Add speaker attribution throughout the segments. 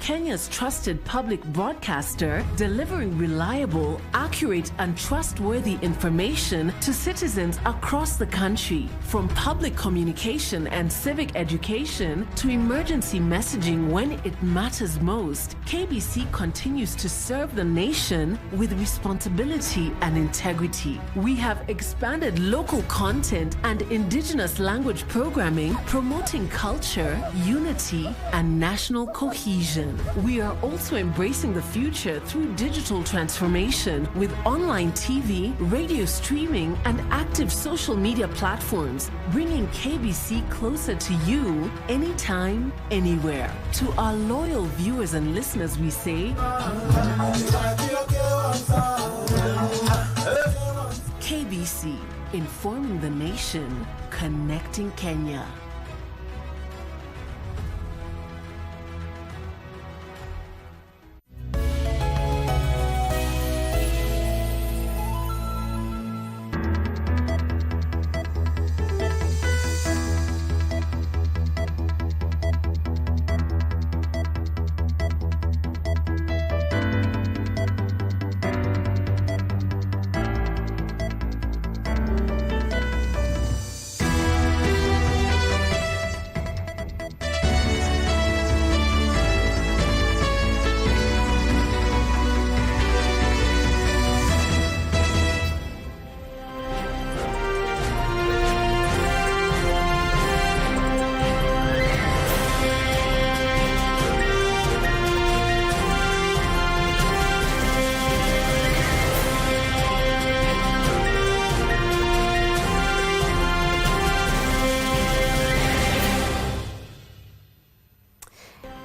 Speaker 1: Kenya's trusted public broadcaster, delivering reliable, accurate, and trustworthy information to citizens across the country. From public communication and civic education to emergency messaging when it matters most, KBC continues to serve the nation with responsibility and integrity. We have expanded local content and indigenous language programming, promoting culture, unity, and national cohesion. We are also embracing the future through digital transformation with online TV, radio streaming, and active social media platforms, bringing KBC closer to you anytime, anywhere. To our loyal viewers and listeners, we say, KBC, informing the nation, connecting Kenya.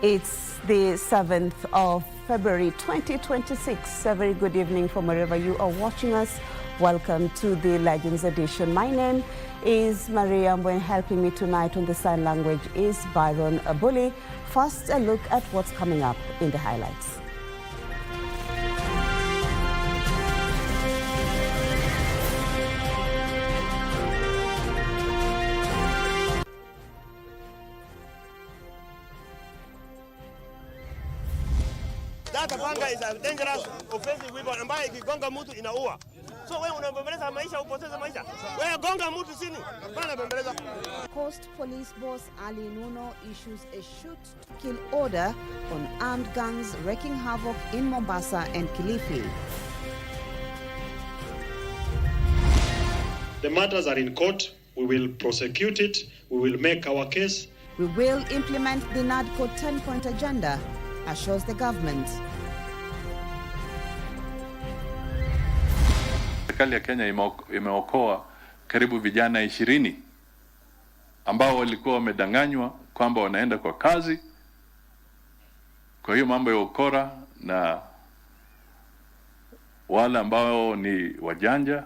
Speaker 2: It's the 7th of February 2026. A very good evening from wherever you are watching us. Welcome to the Legends Edition. My name is Maria Mbwen. Helping me tonight on the sign language is Byron Abuli. First, a look at what's coming up in the highlights.
Speaker 3: That panga is a dangerous offensive weapon ambayo ikigonga mtu inaua. So wewe unabembeleza maisha, upoteze maisha. Wewe gonga mtu chini. Bana bembeleza.
Speaker 4: Coast Police Boss Ali Nuno issues a shoot to kill order on armed gangs wreaking havoc in Mombasa and Kilifi.
Speaker 5: The matters are in court. We will prosecute it. We will make our case.
Speaker 4: We will implement the NADCO 10-point agenda, assures the government.
Speaker 6: Serikali ya Kenya imeokoa karibu vijana 20 ambao walikuwa wamedanganywa kwamba wanaenda kwa kazi. Kwa hiyo mambo ya ukora na wale ambao ni wajanja.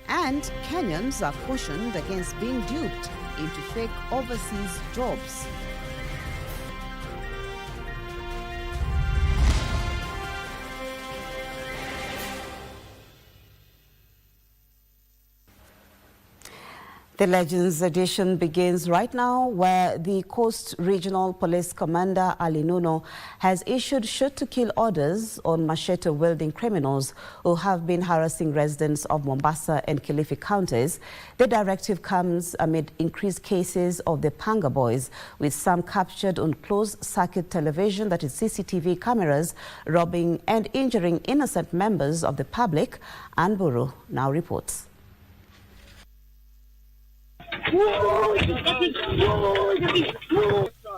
Speaker 4: And Kenyans are cautioned against being duped into fake overseas jobs.
Speaker 2: The Legends Edition begins right now, where the Coast Regional Police Commander Ali Nuno has issued shoot-to-kill orders on machete-wielding criminals who have been harassing residents of Mombasa and Kilifi counties. The directive comes amid increased cases of the Panga Boys, with some captured on closed-circuit television, that is CCTV cameras, robbing and injuring innocent members of the public. Ann Buru now reports.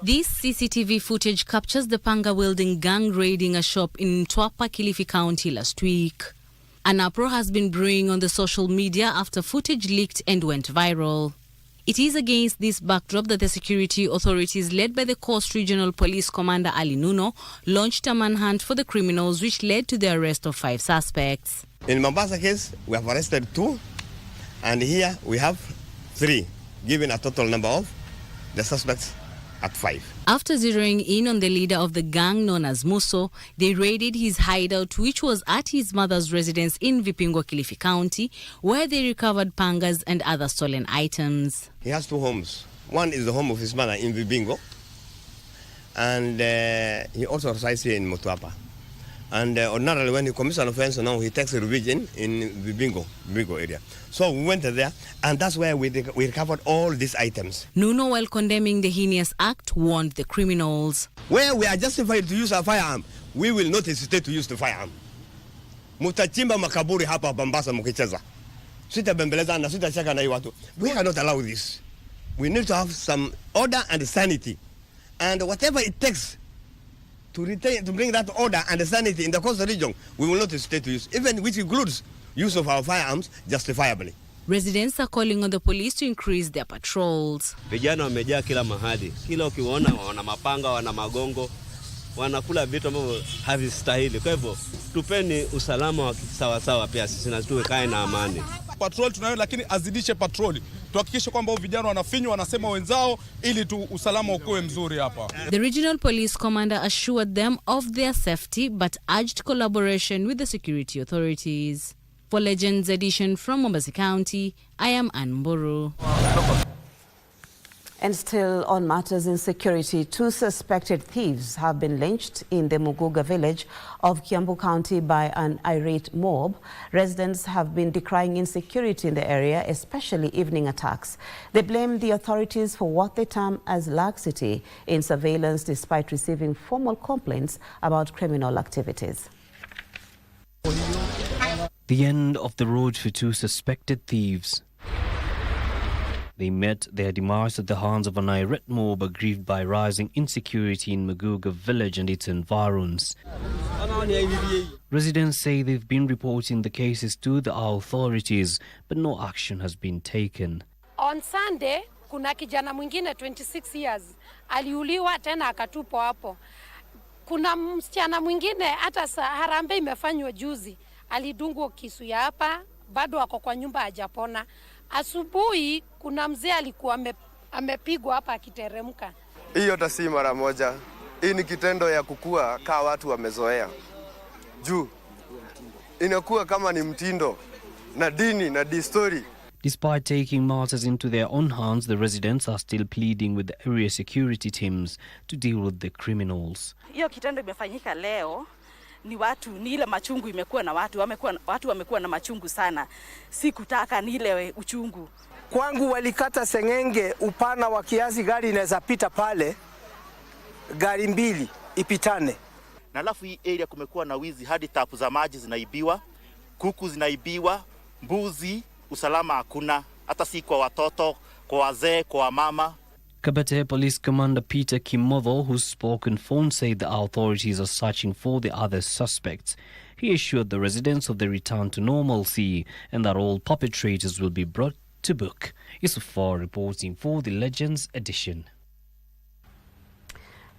Speaker 7: This CCTV footage captures the panga-wielding gang raiding a shop in Twapa, Kilifi County last week. An uproar has been brewing on the social media after footage leaked and went viral. It is against this backdrop that the security authorities, led by the Coast Regional Police Commander Ali Nuno, launched a manhunt for the criminals, which led to the arrest of 5 suspects.
Speaker 3: In Mombasa case, we have arrested 2, and here we have 3, giving a total number of the suspects at 5.
Speaker 7: After zeroing in on the leader of the gang known as Muso, they raided his hideout, which was at his mother's residence in Vipingo, Kilifi County, where they recovered pangas and other stolen items.
Speaker 3: He has 2 homes. One is the home of his mother in Vipingo, and he also resides here in Mutwapa. And ordinarily, when he commits an offense, now he takes a revision in the bingo area. So we went there, and that's where we recovered all these items.
Speaker 7: Nuno, while condemning the heinous act, warned the criminals.
Speaker 3: Where we are justified to use a firearm, we will not hesitate to use the firearm. Mutachimba makaburi hapa Mombasa mkicheza. Sitabembeleza na sitacheka na watu. We cannot allow this. We need to have some order and sanity. And whatever it takes to bring that order and sanity in the coastal region, we will not hesitate to use, even which includes use of our firearms justifiably.
Speaker 7: Residents are calling on the police to increase their patrols.
Speaker 8: Vijana wamejaa kila mahali. Kila ukiwaona wana mapanga, wana magongo, wanakula vitu ambavyo havistahili. Kwa hivyo tupeni usalama wa sawa pia sisi na tuwe kae na amani.
Speaker 9: Patrol tunayo, lakini azidishe patroli. Tuhakikishe kwamba vijana wanafinywa, wanasema wenzao, ili usalama ukoe mzuri hapa.
Speaker 7: The regional police commander assured them of their safety but urged collaboration with the security authorities. For Legends Edition from Mombasa County, I am Ann Mburu.
Speaker 2: And still on matters in security, 2 suspected thieves have been lynched in the Muguga village of Kiamu County by an irate mob. Residents have been decrying insecurity in the area, especially evening attacks. They blame the authorities for what they term as laxity in surveillance, despite receiving formal complaints about criminal activities.
Speaker 10: The end of the road for 2 suspected thieves. They met their demise at the hands of an irate mob aggrieved by rising insecurity in Muguga village and its environs. Residents say they've been reporting the cases to the authorities, but no action has been taken.
Speaker 11: On Sunday, kuna kijana mwingine 26 years aliuliwa tena akatupwa hapo. Kuna msichana mwingine hata harambee imefanywa juzi, alidungwa kisu ya hapa, bado wako kwa nyumba hajapona. Asubuhi kuna mzee alikuwa amepigwa hapa akiteremka.
Speaker 12: Hiyo hata si mara moja. Hii ni kitendo ya kukua kaa watu wamezoea. Juu inakuwa kama ni mtindo na dini na distori.
Speaker 10: Despite taking matters into their own hands, the residents are still pleading with the area security teams to deal with the criminals.
Speaker 13: Hiyo kitendo imefanyika leo. Ni ile machungu imekuwa na watu wamekuwa na machungu sana. Sikutaka ni ile uchungu.
Speaker 14: Kwangu walikata sengenge upana wa kiasi gari inaweza pita pale, gari 2 ipitane.
Speaker 15: Na alafu hii area kumekuwa na wizi, hadi tapu za maji zinaibiwa, kuku zinaibiwa, mbuzi, usalama hakuna, hata si kwa watoto, kwa wazee, kwa mama.
Speaker 10: Kabete Police Commander Peter Kimotho, who spoke on phone, said the authorities are searching for the other suspects. He assured the residents of the return to normalcy and that all perpetrators will be brought to book. Yusufar reporting for the Legends Edition.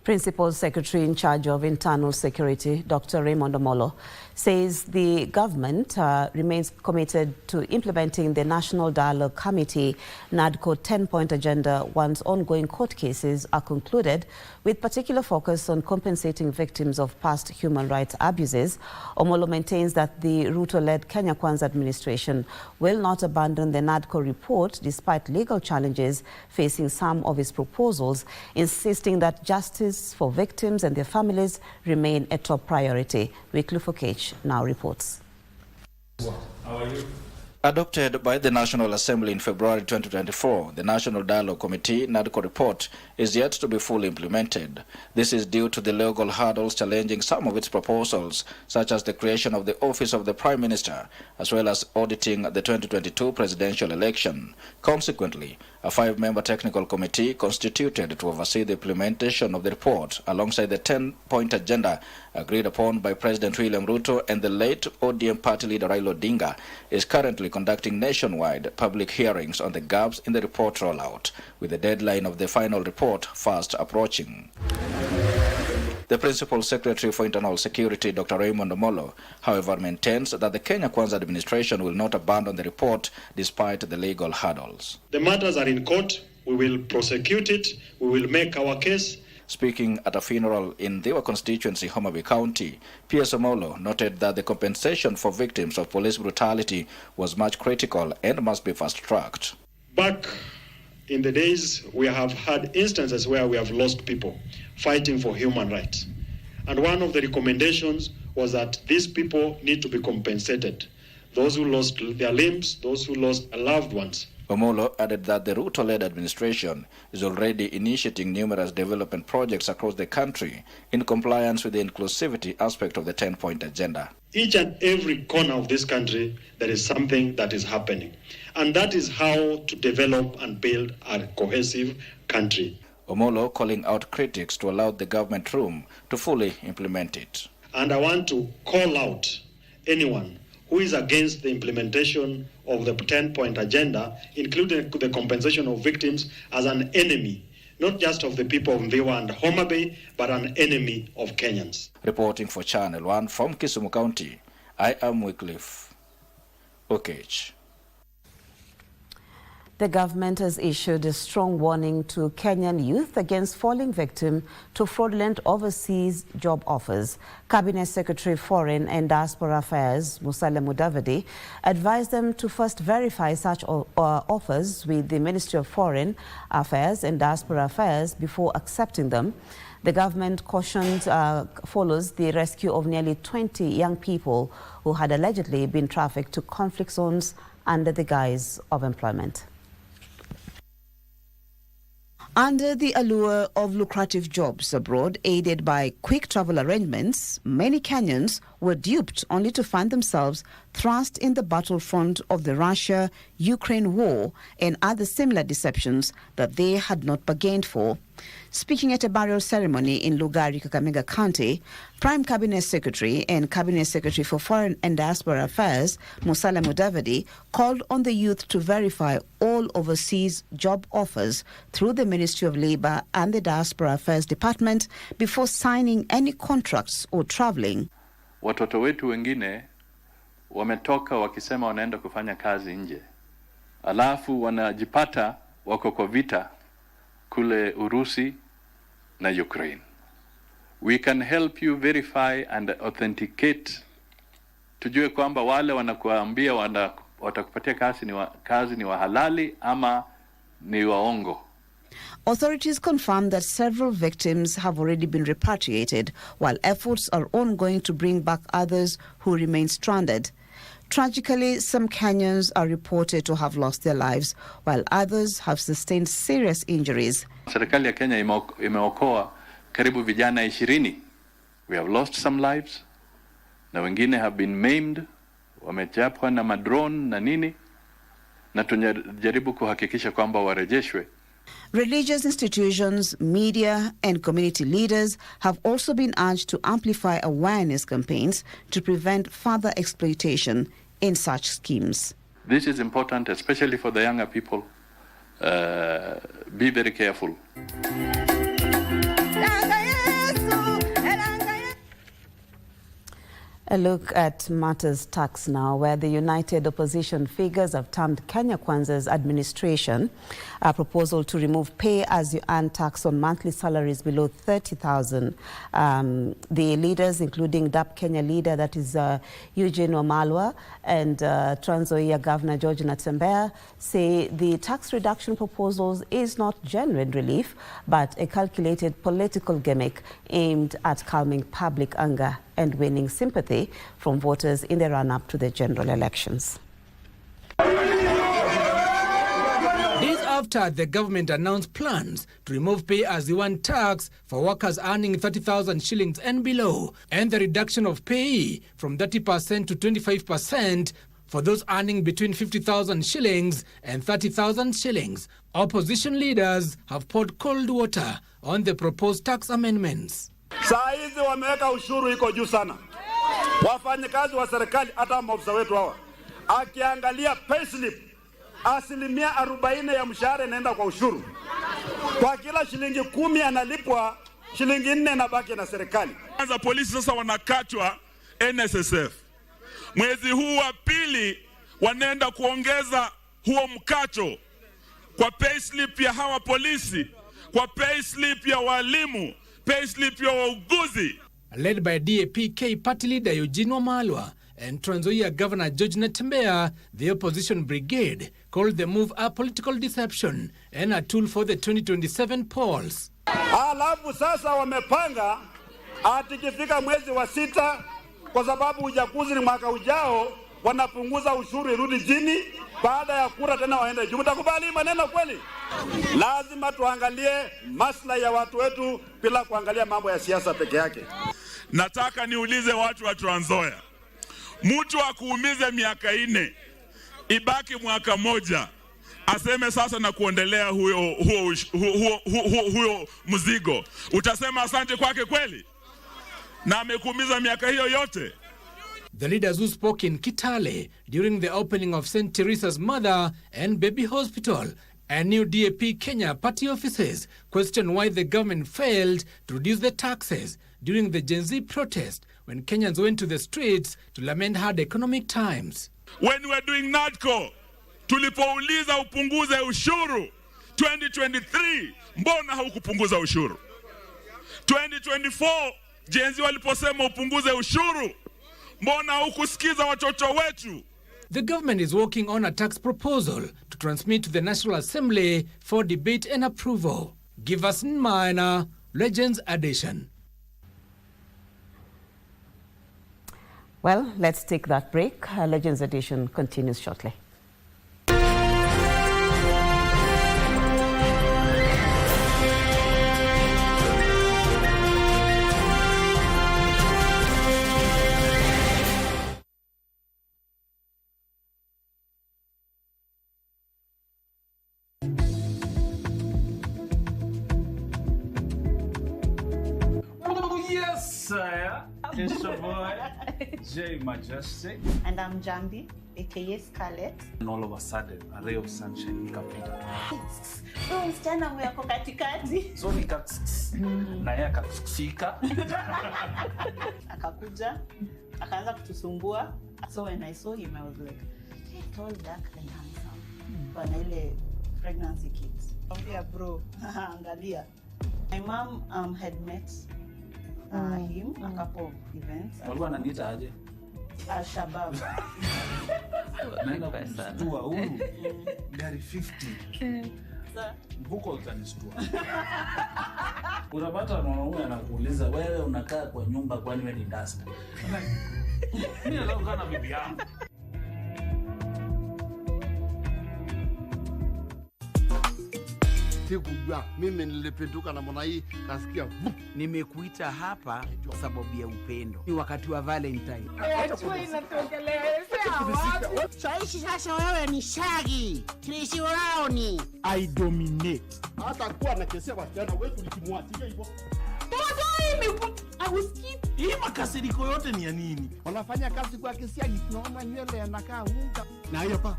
Speaker 2: Principal Secretary in charge of Internal Security, Dr. Raymond Omolo, says the government remains committed to implementing the National Dialogue Committee NADCO 10-point agenda once ongoing court cases are concluded, with particular focus on compensating victims of past human rights abuses. Omolo maintains that the Ruto-led Kenya Kwanza administration will not abandon the NADCO report despite legal challenges facing some of its proposals, insisting that justice for victims and their families remain a top priority. Wycliffe Okech now reports.
Speaker 16: How are you? Adopted by the National Assembly in February 2024, the National Dialogue Committee NADCO report is yet to be fully implemented. This is due to the legal hurdles challenging some of its proposals, such as the creation of the Office of the Prime Minister, as well as auditing the 2022 presidential election. Consequently, a 5-member technical committee constituted to oversee the implementation of the report alongside the 10-point agenda agreed upon by President William Ruto and the late ODM party leader Raila Odinga is currently conducting nationwide public hearings on the gaps in the report rollout, with the deadline of the final report fast approaching. The Principal Secretary for Internal Security, Dr. Raymond Omolo, however, maintains that the Kenya Kwanza administration will not abandon the report despite the legal hurdles.
Speaker 5: The matters are in court. We will prosecute it. We will make our case.
Speaker 16: Speaking at a funeral in Dhiwa constituency, Homa Bay County, PS Omolo noted that the compensation for victims of police brutality was much critical and must be fast-tracked.
Speaker 5: Back in the days, we have had instances where we have lost people fighting for human rights. And one of the recommendations was that these people need to be compensated. Those who lost their limbs, those who lost loved ones.
Speaker 16: Omolo added that the Ruto-led administration is already initiating numerous development projects across the country in compliance with the inclusivity aspect of the 10-point agenda.
Speaker 5: Each and every corner of this country, there is something that is happening. And that is how to develop and build a cohesive country.
Speaker 16: Omolo calling out critics to allow the government room to fully implement it.
Speaker 5: And I want to call out anyone who is against the implementation of the 10-point agenda, including the compensation of victims, as an enemy, not just of the people of Mviwa and Homa Bay, but an enemy of Kenyans.
Speaker 16: Reporting for Channel 1 from Kisumu County, I am Wycliffe Okech.
Speaker 2: The government has issued a strong warning to Kenyan youth against falling victim to fraudulent overseas job offers. Cabinet Secretary Foreign and Diaspora Affairs, Musalia Mudavadi, advised them to first verify such offers with the Ministry of Foreign Affairs and Diaspora Affairs before accepting them. The government cautioned follows the rescue of nearly 20 young people who had allegedly been trafficked to conflict zones under the guise of employment. Under the allure of lucrative jobs abroad, aided by quick travel arrangements, many Kenyans were duped only to find themselves thrust in the battlefront of the Russia-Ukraine war and other similar deceptions that they had not bargained for. Speaking at a burial ceremony in Lugari, Kakamega County, Prime Cabinet Secretary and Cabinet Secretary for Foreign and Diaspora Affairs, Musalia Mudavadi, called on the youth to verify all overseas job offers through the Ministry of Labour and the Diaspora Affairs Department before signing any contracts or travelling.
Speaker 6: Watoto wetu wengine wametoka wakisema wanaenda kufanya kazi nje, alafu wanajipata wako kwa vita kule Urusi na Ukraine. We can help you verify and authenticate. Tujue kwamba wale wanakuambia watakupatia kazi ni wahalali ama ni waongo.
Speaker 2: Authorities confirmed that several victims have already been repatriated, while efforts are ongoing to bring back others who remain stranded. Tragically, some Kenyans are reported to have lost their lives, while others have sustained serious injuries.
Speaker 6: Serikali ya Kenya imeokoa karibu vijana 20. We have lost some lives, na wengine have been maimed, wamechapwa na madrone na nini, na tunajaribu kuhakikisha kwamba warejeshwe.
Speaker 2: Religious institutions, media and community leaders have also been urged to amplify awareness campaigns to prevent further exploitation in such schemes.
Speaker 6: This is important, especially for the younger people. Be very careful.
Speaker 2: A look at matters tax now, where the United Opposition figures have termed Kenya Kwanza's administration a proposal to remove pay-as-you-earn tax on monthly salaries below 30,000. The leaders, including DAP Kenya leader, that is Eugene Wamalwa, and Trans Nzoia Governor George Natembeya, say the tax reduction proposals is not genuine relief, but a calculated political gimmick aimed at calming public anger and winning sympathy from voters in the run-up to the general elections.
Speaker 17: Days after the government announced plans to remove pay-as-you-earn tax for workers earning 30,000 shillings and below, and the reduction of pay from 30% to 25% for those earning between 50,000 shillings and 30,000 shillings, opposition leaders have poured cold water on the proposed tax amendments.
Speaker 18: Saa hizi wameweka ushuru iko juu sana. Wafanyakazi wa serikali hata maofisa wetu hawa, akiangalia payslip, 40% ya mshahara inaenda kwa ushuru. Kwa kila shilingi 10 analipwa shilingi 4 na baki na serikali.
Speaker 19: Kwanza polisi sasa wanakatwa NSSF. Mwezi huu wa pili wanaenda kuongeza huo mkacho kwa payslip ya hawa polisi, kwa payslip ya walimu, payslip ya wauguzi.
Speaker 17: Led by DAP-K party leader Eugene Wamalwa and Trans Nzoia Governor George Natembeya, the opposition brigade called the move a political deception and a tool for the 2027 polls.
Speaker 18: Alafu sasa wamepanga atikifika mwezi wa 6 kwa sababu uchaguzi ni mwaka ujao, wanapunguza ushuru irudi chini, baada ya kura tena waende juu. Mtakubali maneno kweli? Lazima tuangalie maslahi ya watu wetu bila kuangalia mambo ya siasa peke yake.
Speaker 19: Nataka niulize watu wa Trans Nzoia, mtu akuumize miaka 4 ibaki mwaka 1 aseme sasa na kuendelea huyo mzigo, utasema asante kwake kweli? Na amekuumiza miaka hiyo yote.
Speaker 17: The leaders who spoke in Kitale during the opening of St. Teresa's Mother and Baby Hospital and new DAP Kenya party offices questioned why the government failed to reduce the taxes during the Gen Z protest when Kenyans went to the streets to lament hard economic times.
Speaker 19: When we were doing NADCO, tulipouliza upunguze ushuru 2023, mbona haukupunguza ushuru? 2024, Gen Z waliposema upunguze ushuru, mbona hukusikiza watoto wetu?
Speaker 17: The government is working on a tax proposal to transmit to the National Assembly for debate and approval. Give us minor Legends Edition.
Speaker 2: Well, let's take that break. Legends Edition continues shortly.
Speaker 20: It's your boy, J Majestic.
Speaker 21: And I'm Jambi, aka Scarlett.
Speaker 20: And all of a sudden, a ray of sunshine ikapita.
Speaker 21: So msichana mwako katikati.
Speaker 20: So na yeye akafika.
Speaker 21: Akakuja, akaanza kutusumbua. So when I saw him, I was like, hey, tall, dark and handsome. Bana ile pregnancy kits. Ambia bro, angalia. My mom had met him a couple of events.
Speaker 20: Walikuwa ananiita aje?
Speaker 21: Al-Shabaab.
Speaker 20: Naenda kustua huru. Gari 50. Mvuko utanistua. Unapata mwanaume anakuuliza wewe unakaa kwa nyumba kwani wewe ni dasta? Mimi leo kana bibi yangu.
Speaker 22: Sikujua mimi nilipenduka na mwana hii kasikia.
Speaker 23: Nimekuita hapa kwa sababu ya upendo. Ni wakati wa Valentine.
Speaker 24: Saishi sasa wewe ni shagi. Krisi waraoni.
Speaker 22: I dominate. Hata kuwa na kesi kwa kijana wetu nikimwatia hivyo.
Speaker 24: I will skip.
Speaker 22: Hii makasiriko yote ni ya nini? Wanafanya kazi kwa kisiagi, tunaona nywele yanakaa unga. Na hiyo pa.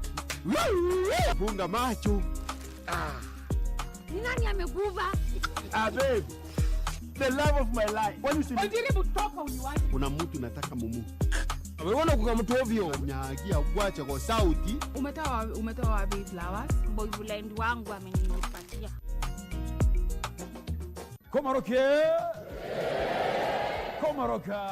Speaker 22: Funga macho.
Speaker 21: Ni nani amekuva?
Speaker 22: Babe. The love of my life. When you see me.
Speaker 21: Unajaribu kutoka uniwache.
Speaker 22: Kuna mtu nataka mumu. Ameona kuka mtu ovyo. Nyagia kuacha kwa sauti.
Speaker 21: Umetoa wapi flowers? Boyfriend wangu amenipatia.
Speaker 25: Komaroke. Komaroka.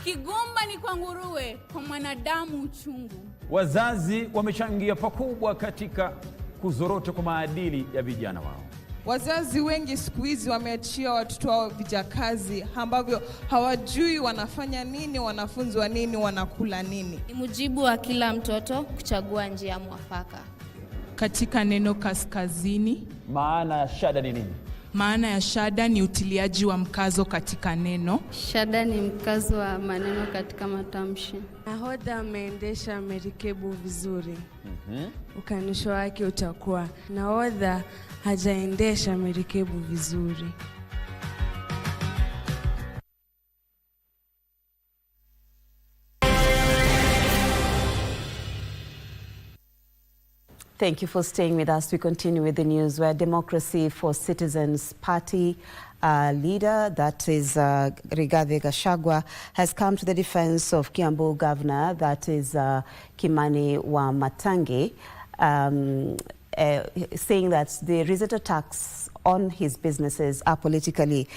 Speaker 26: Kigomba ni kwa nguruwe, kwa mwanadamu uchungu.
Speaker 25: Wazazi wamechangia pakubwa katika kuzorota kwa maadili ya vijana wao.
Speaker 27: Wazazi wengi siku hizi wameachia watoto wao vijakazi ambavyo hawajui wanafanya nini, wanafunzwa nini, wanakula nini.
Speaker 26: Ni mujibu wa kila mtoto kuchagua njia mwafaka.
Speaker 27: Katika neno kaskazini,
Speaker 25: maana ya shada ni nini?
Speaker 27: Maana ya shada ni utiliaji wa mkazo katika neno.
Speaker 26: Shada ni mkazo wa maneno katika matamshi.
Speaker 28: Nahodha ameendesha merikebu vizuri. Ukanisho wake utakuwa nahodha hajaendesha merikebu vizuri.
Speaker 2: Thank you for staying with us. We continue with the news where Democracy for Citizens Party leader, that is Rigathi Gachagua, has come to the defense of Kiamu governor, that is Kimani Wamatangi. saying that the visitor tax on his businesses are politically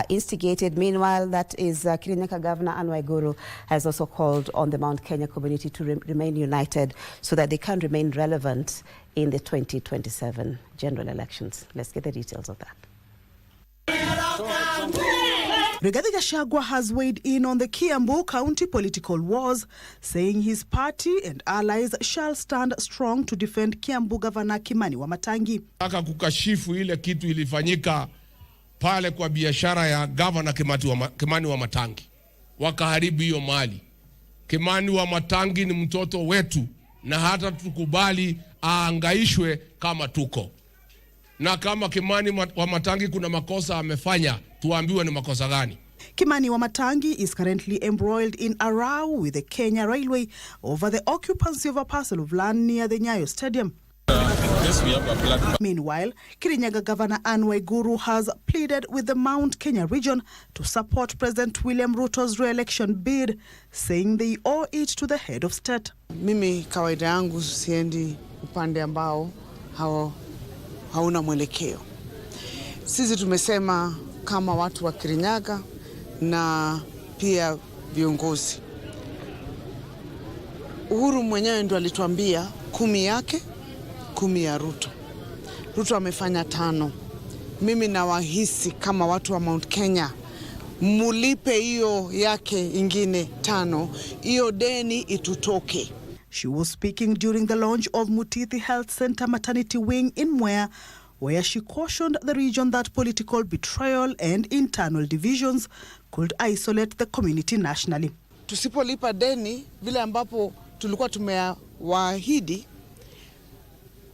Speaker 2: instigated. Meanwhile, that is Kirinyaga Governor Anne Waiguru has also called on the Mount Kenya community to remain united so that they can remain relevant in the 2027 general elections. Let's get the details of that.
Speaker 1: Rigathi Gachagua has weighed in on the Kiamu County political wars, saying his party and allies shall stand strong to defend Kiambu Governor Kimani Wamatangi.
Speaker 3: Nataka kukashifu ile kitu ilifanyika pale kwa biashara ya Governor Kimani Wamatangi. Wakaharibu hiyo mali. Kimani Wamatangi ni mtoto wetu na hata tukubali aangaishwe kama tuko. Na kama Kimani Wamatangi kuna makosa amefanya, tuambiwe ni makosa gani.
Speaker 1: Kimani Wamatangi is currently embroiled in a row with the Kenya Railway over the occupancy of a parcel of land near the Nyayo Stadium. Meanwhile, Kirinyaga Governor Anne Waiguru has pleaded with the Mount Kenya region to support President William Ruto's re-election bid, saying they owe it to the head of state.
Speaker 24: Mimi kawaida yangu siendi upande ambao hauna mwelekeo. Sisi tumesema kama watu wa Kirinyaga na pia viongozi. Uhuru mwenyewe ndo alituambia 10 yake, 10 ya Ruto. Ruto amefanya 5. Mimi nawahisi kama watu wa Mount Kenya, mulipe hiyo yake ingine 5. Hiyo deni itutoke.
Speaker 1: She was speaking during the launch of Mutithi Health Center Maternity Wing in Mwea, where she cautioned the region that political betrayal and internal divisions could isolate the community nationally.
Speaker 24: Tusipolipa deni vile ambapo tulikuwa tumewaahidi,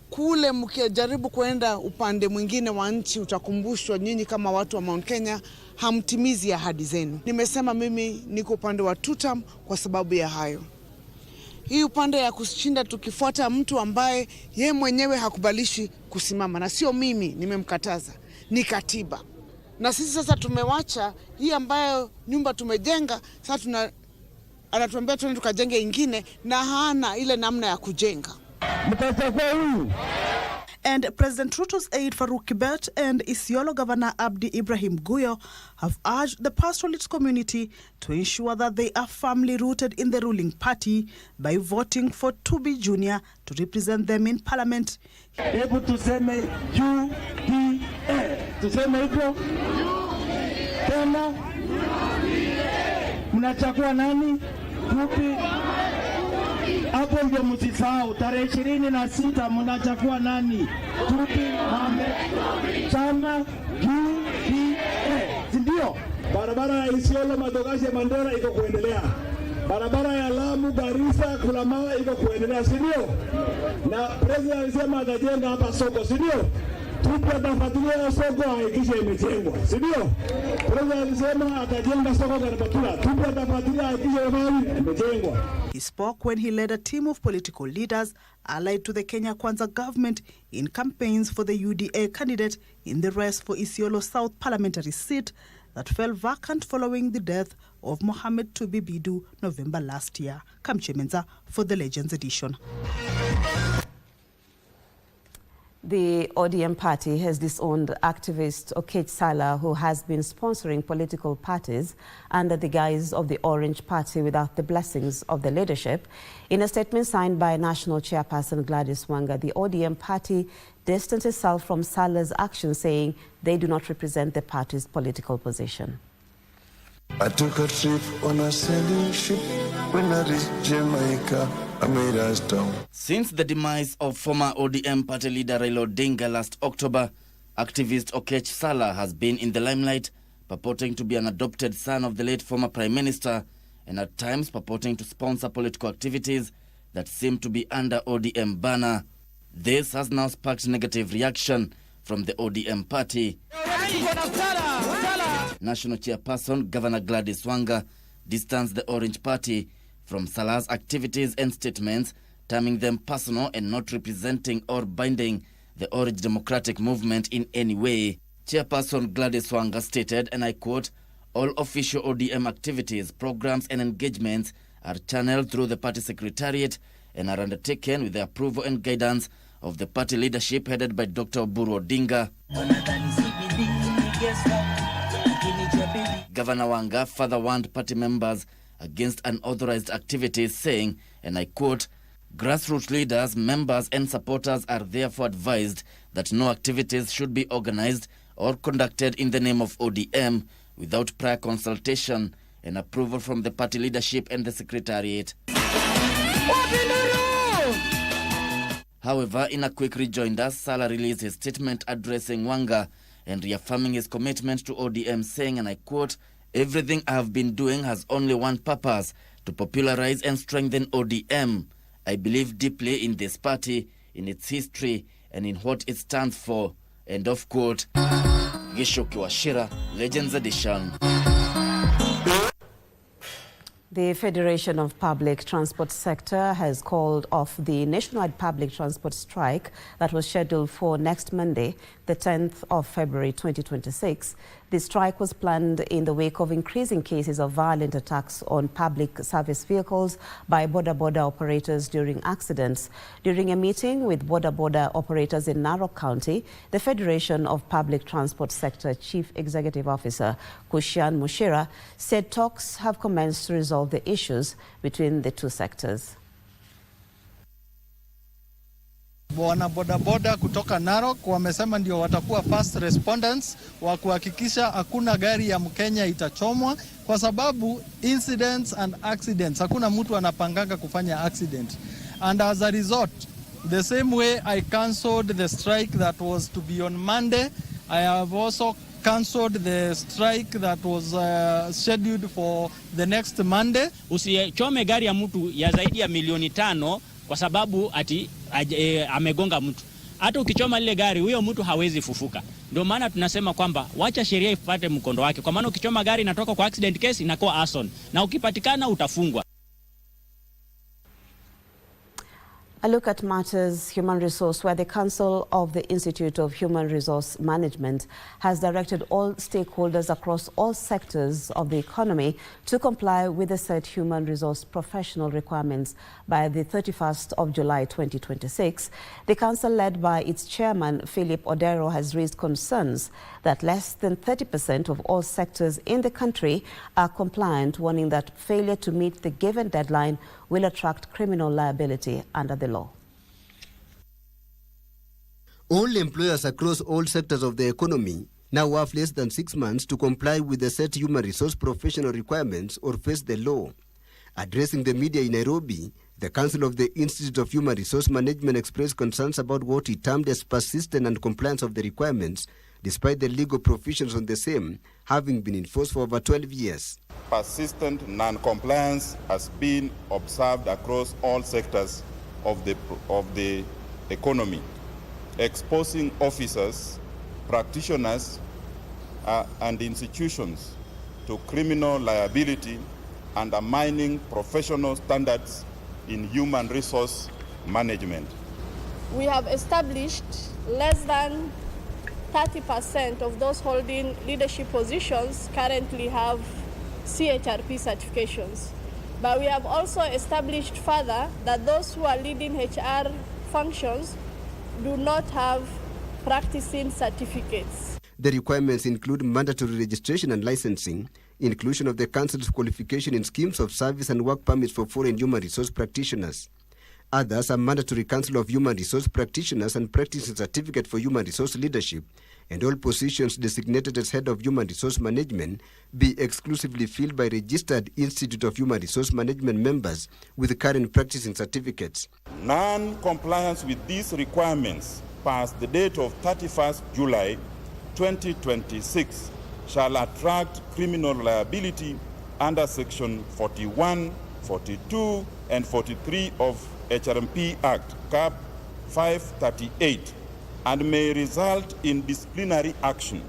Speaker 24: kule mkijaribu kwenda upande mwingine wa nchi utakumbushwa nyinyi kama watu wa Mount Kenya hamtimizi ahadi zenu. Nimesema mimi niko upande wa tutam kwa sababu ya hayo. Hii upande ya kushinda tukifuata mtu ambaye ye mwenyewe hakubalishi kusimama, na sio mimi nimemkataza, ni katiba. Na sisi sasa tumewacha hii ambayo nyumba tumejenga, sasa anatuambia tuende tukajenge ingine na hana ile namna ya kujenga.
Speaker 1: And President Ruto's aide Farouk Kibet and Isiolo Governor Abdi Ibrahim Guyo have urged the pastoralist community to ensure that they are firmly rooted in the ruling party by voting for Tubi Jr. to represent them in parliament.
Speaker 22: Hebu tuseme UDA. Tuseme hivyo. Tena. Mnachagua nani? Tubi. Hapo ndio msisahau tarehe 26 mnachagua nani? Tupi Mohamed chama UDA. Ndio. Barabara ya Isiolo Madogashe Mandera iko kuendelea. Barabara ya Lamu Garissa Kulamawa iko kuendelea, si ndio? Na president alisema atajenga hapa soko, si ndio? Tupi atafuatilia soko hakikisha imejengwa, si ndio? President alisema atajenga soko Garbatula. Tupi atafuatilia hakikisha imejengwa.
Speaker 1: He spoke when he led a team of political leaders allied to the Kenya Kwanza government in campaigns for the UDA candidate in the race for Isiolo South parliamentary seat that fell vacant following the death of Mohamed Tubi Bidu November last year. Kamchemenza for the Legends edition.
Speaker 2: The ODM party has disowned activist Okech Sala, who has been sponsoring political parties under the guise of the Orange Party without the blessings of the leadership. In a statement signed by National Chairperson Gladys Wanga, the ODM party distanced itself from Sala's actions, saying they do not represent the party's political position.
Speaker 4: I took a trip on a sailing ship. When I reached Jamaica, I made us down.
Speaker 7: Since the demise of former ODM party leader Raila Odinga last October, activist Okech Sala has been in the limelight, purporting to be an adopted son of the late former Prime Minister, and at times purporting to sponsor political activities that seem to be under ODM banner. This has now sparked negative reaction from the ODM party. National Chairperson Governor Gladys Wanga distanced the Orange Party from Sala's activities and statements, terming them personal and not representing or binding the Orange Democratic Movement in any way. Chairperson Gladys Wanga stated, and I quote, "All official ODM activities, programs and engagements are channeled through the party secretariat and are undertaken with the approval and guidance of the party leadership headed by Dr. Oburu Odinga. Governor Wanga further warned party members against unauthorized activities, saying, and I quote, "Grassroots leaders, members and supporters are therefore advised that no activities should be organized or conducted in the name of ODM without prior consultation and approval from the party leadership and the secretariat." However, in a quick rejoinder, Salah released his statement addressing Wanga and reaffirming his commitment to ODM, saying, and I quote, "Everything I have been doing has only one purpose, to popularize and strengthen ODM. I believe deeply in this party, in its history, and in what it stands for." End of quote. Gishoki Washira, Legends Edition.
Speaker 2: The Federation of Public Transport Sector has called off the nationwide public transport strike that was scheduled for next Monday, the 10th of February 2026. The strike was planned in the wake of increasing cases of violent attacks on public service vehicles by border operators during accidents. During a meeting with border operators in Narok County, the Federation of Public Transport Sector Chief Executive Officer Kushan Mushira said talks have commenced to resolve the issues between the two sectors.
Speaker 8: Wana bodaboda kutoka Narok wamesema ndio watakuwa first respondents wa kuhakikisha hakuna gari ya Mkenya itachomwa, kwa sababu incidents and accidents, hakuna mtu anapanganga kufanya accident. And as a result, the same way I cancelled the strike that was to be on Monday, I have also cancelled the strike that was scheduled for the next Monday.
Speaker 9: Usichome gari ya mtu ya zaidi ya milioni 5 kwa sababu ati amegonga mtu. Hata ukichoma lile gari, huyo mtu hawezi fufuka. Ndio maana tunasema kwamba wacha sheria ifuate mkondo wake. Kwa maana ukichoma gari inatoka kwa accident case inakuwa arson, na ukipatikana utafungwa.
Speaker 2: A look at matters human resource, where the Council of the Institute of Human Resource Management has directed all stakeholders across all sectors of the economy to comply with the set human resource professional requirements by the 31st of July 2026. The council, led by its chairman, Philip Odero, has raised concerns that less than 30% of all sectors in the country are compliant, warning that failure to meet the given deadline will attract criminal liability under the law.
Speaker 10: All employers across all sectors of the economy now have less than 6 months to comply with the set human resource professional requirements or face the law. Addressing the media in Nairobi, the Council of the Institute of Human Resource Management expressed concerns about what it termed as persistent non-compliance of the requirements, despite the legal provisions on the same having been enforced for over 12 years.
Speaker 11: Persistent non-compliance has been observed across all sectors of the economy, exposing officers, practitioners, and institutions to criminal liability, undermining professional standards in human resource management.
Speaker 12: We have established less than 30% of those holding leadership positions currently have CHRP certifications. But we have also established further that those who are leading HR functions do not have practicing certificates.
Speaker 10: The requirements include mandatory registration and licensing, inclusion of the Council's qualification in schemes of service and work permits for foreign human resource practitioners. Others are mandatory Council of Human Resource Practitioners and practicing certificate for human resource leadership, and all positions designated as head of human resource management be exclusively filled by registered Institute of Human Resource Management members with current practicing certificates.
Speaker 11: Non-compliance with these requirements past the date of 31st July 2026 shall attract criminal liability under Section 41, 42, and 43 of HRMP Act, Cap 538, and may result in disciplinary action,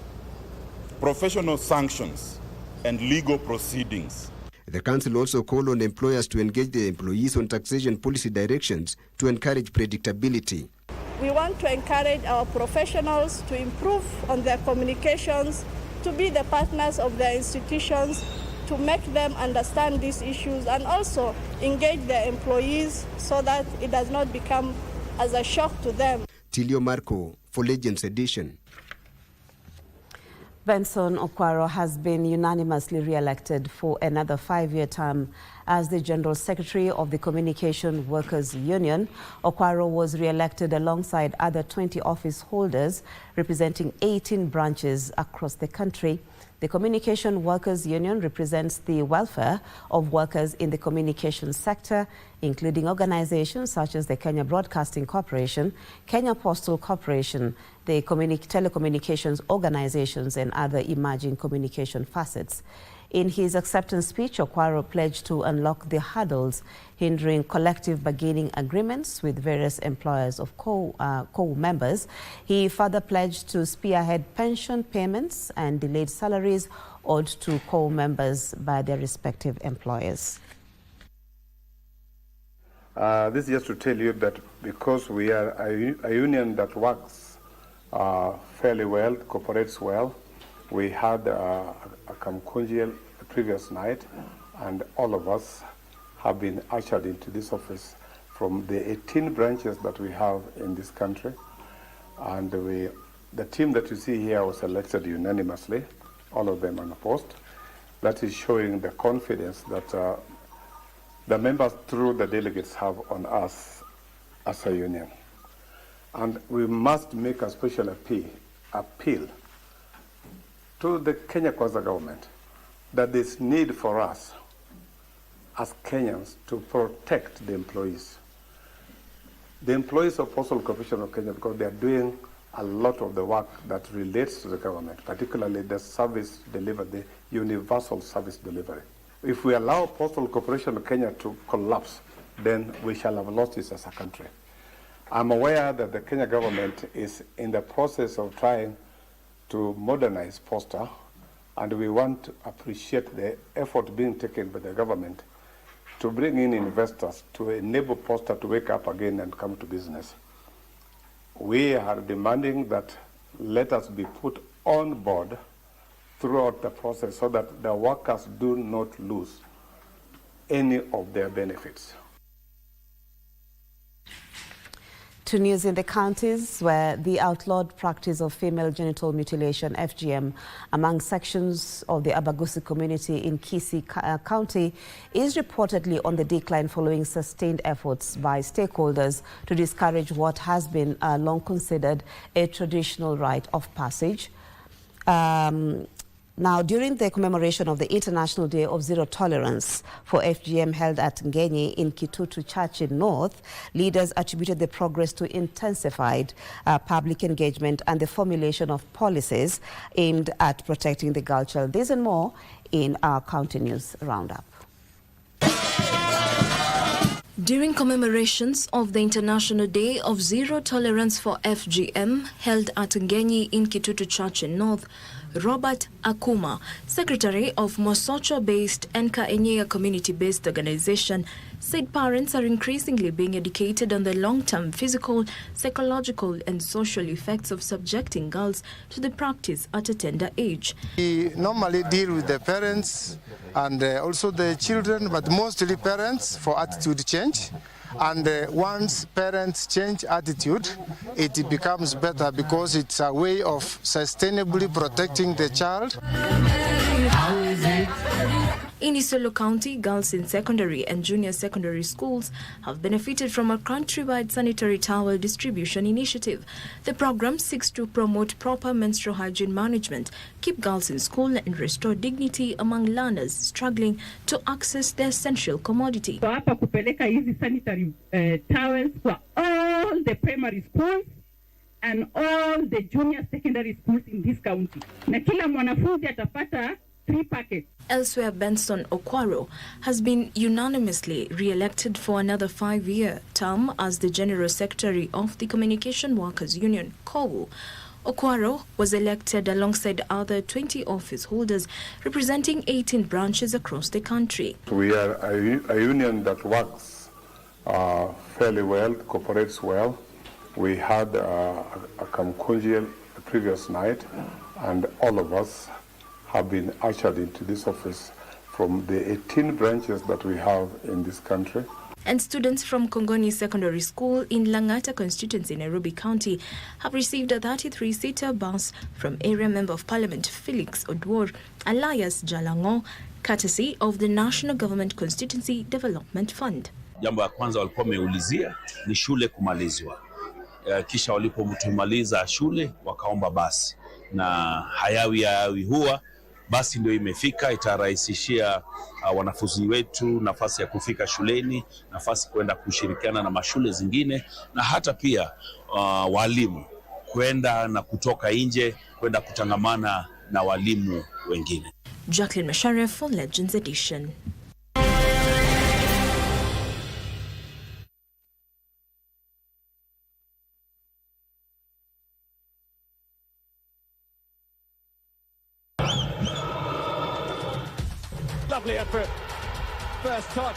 Speaker 11: professional sanctions, and legal proceedings.
Speaker 10: The Council also called on employers to engage their employees on taxation policy directions to encourage predictability.
Speaker 12: We want to encourage our professionals to improve on their communications, to be the partners of their institutions, to make them understand these issues, and also engage their employees so that it does not become as a shock to them.
Speaker 10: Tilio Marco for Legends Edition.
Speaker 2: Benson Okwaro has been unanimously re-elected for another 5-year term as the General Secretary of the Communication Workers Union. Okwaro was re-elected alongside other 20 office holders representing 18 branches across the country. The Communication Workers Union represents the welfare of workers in the communications sector, including organizations such as the Kenya Broadcasting Corporation, Kenya Postal Corporation, the telecommunications organizations, and other emerging communication facets. In his acceptance speech, Okwaro pledged to unlock the hurdles hindering collective bargaining agreements with various employers of co-members. He further pledged to spearhead pension payments and delayed salaries owed to co-members by their respective employers.
Speaker 5: This is just to tell you that because we are a union that works fairly well, cooperates well, we had a conjunction the previous night, and all of us have been ushered into this office from the 18 branches that we have in this country. And the team that you see here was elected unanimously, all of them unopposed. That is showing the confidence that the members through the delegates have on us as a union. And we must make a special appeal to the Kenya Kwanza government that there's need for us as Kenyans to protect the employees. The employees of Postal Corporation of Kenya, because they are doing a lot of the work that relates to the government, particularly the service delivery, the universal service delivery. If we allow Postal Corporation of Kenya to collapse, then we shall have lost this as a country. I'm aware that the Kenya government is in the process of trying to modernize Posta, and we want to appreciate the effort being taken by the government to bring in investors to enable Posta to wake up again and come to business. We are demanding that let us be put on board throughout the process so that the workers do not lose any of their benefits.
Speaker 2: To news in the counties where the outlawed practice of female genital mutilation, FGM, among sections of the Abagusi community in Kisii County is reportedly on the decline following sustained efforts by stakeholders to discourage what has been long considered a traditional rite of passage. Now, during the commemoration of the International Day of Zero Tolerance for FGM held at Ngenyi in Kitutu Church in North, leaders attributed the progress to intensified public engagement and the formulation of policies aimed at protecting the girl child. This and more in our County News Roundup.
Speaker 6: During commemorations of the International Day of Zero Tolerance for FGM held at Ngenyi in Kitutu Church in North, Robert Akuma, Secretary of Mosocho-based Enka Enyea community-based organization, said parents are increasingly being educated on the long-term physical, psychological and social effects of subjecting girls to the practice at a tender age.
Speaker 13: We normally deal with the parents and also the children, but mostly parents for attitude change. And once parents change attitude, it becomes better because it's a way of sustainably protecting the child.
Speaker 6: In Isiolo County, girls in secondary and junior secondary schools have benefited from a countrywide sanitary towel distribution initiative. The program seeks to promote proper menstrual hygiene management, keep girls in school and restore dignity among learners struggling to access the essential commodity.
Speaker 14: So hapa kupeleka hizi sanitary towels for all the primary schools and all the junior secondary schools in this county. Na kila mwanafunzi atapata 3 packets.
Speaker 6: Elsewhere, Benson Okwaro has been unanimously re-elected for another 5-year term as the General Secretary of the Communication Workers Union, KOWU. Okwaro was elected alongside other 20 office holders representing 18 branches across the country.
Speaker 5: We are a union that works fairly well, cooperates well. We had a conjunction the previous night, and all of us have been ushered into this office from the 18 branches that we have in this country.
Speaker 6: And students from Kongoni Secondary School in Langata constituency, Nairobi County, have received a 33-seater bus from Area Member of Parliament Felix Odwor, alias Jalango, courtesy of the National Government Constituency Development Fund.
Speaker 15: Jambo la kwanza walikuwa wameulizia ni shule kumalizwa. Kisha walipomaliza shule wakaomba basi, na hayawi huwa basi ndio imefika. Itarahisishia wanafunzi wetu nafasi ya kufika shuleni, nafasi kwenda kushirikiana na mashule zingine, na hata pia walimu kwenda na kutoka nje kwenda kutangamana na walimu wengine.
Speaker 6: Jacqueline Masharia for Legends Edition.
Speaker 16: Lovely effort. First touch,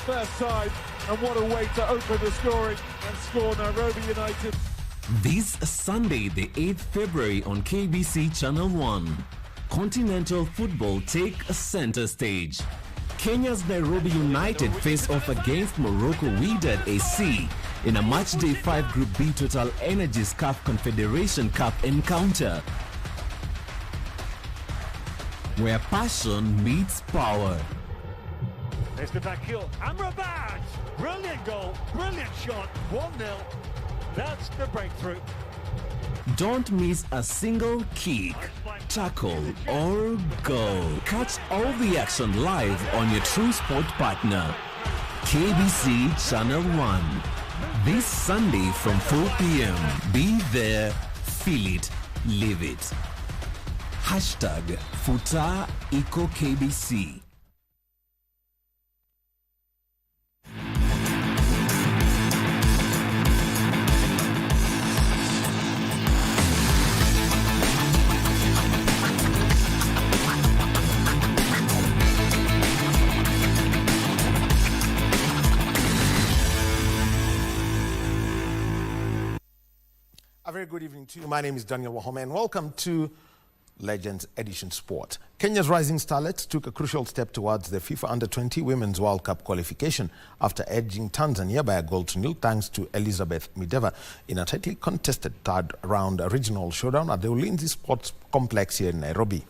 Speaker 16: first time, and what a way to open the scoring and score Nairobi United.
Speaker 17: This Sunday, the 8th February on KBC Channel 1, Continental football take a center stage. Kenya's Nairobi United face off against Morocco Wydad AC in a matchday 5 Group B Total Energies CAF Confederation Cup encounter, where passion meets power.
Speaker 16: Mr. Bakil, Amrabat! Brilliant goal, brilliant shot, 1-0. That's the breakthrough.
Speaker 17: Don't miss a single kick, tackle, or goal. Catch all the action live on your True Sport partner, KBC Channel 1. This Sunday from 4 p.m. Be there, feel it, live it. Hashtag Futa Eco KBC.
Speaker 18: A very good evening to you. My name is Daniel Wahome and welcome to Legends Edition Sport. Kenya's rising starlets took a crucial step towards the FIFA Under-20 Women's World Cup qualification after edging Tanzania by a 0-0 thanks to Elizabeth Mideva in a tightly contested third-round regional showdown at the Ulinzi Sports Complex here in Nairobi.